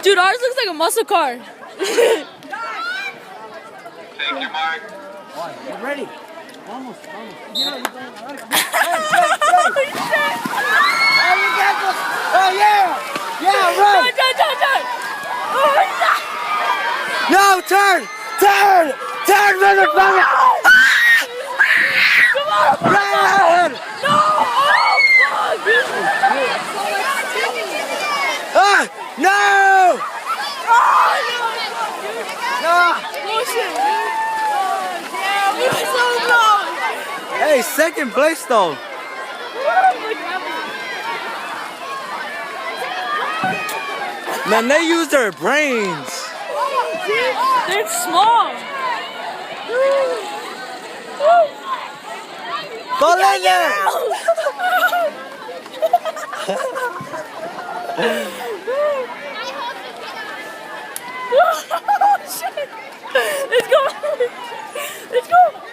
Dude, ours looks like a muscle car. Take your mark. Get ready. Almost. Oh yeah! Yeah, run! Turn! No, turn! Turn, motherfucker! Come on! Run! No! Oh, Ah! No! fuck! Bullshit, dude. Oh, damn, we were so close. Hey, second place though. Man, they use their brains. They're small. Go in there! Oh, shit. Let's go.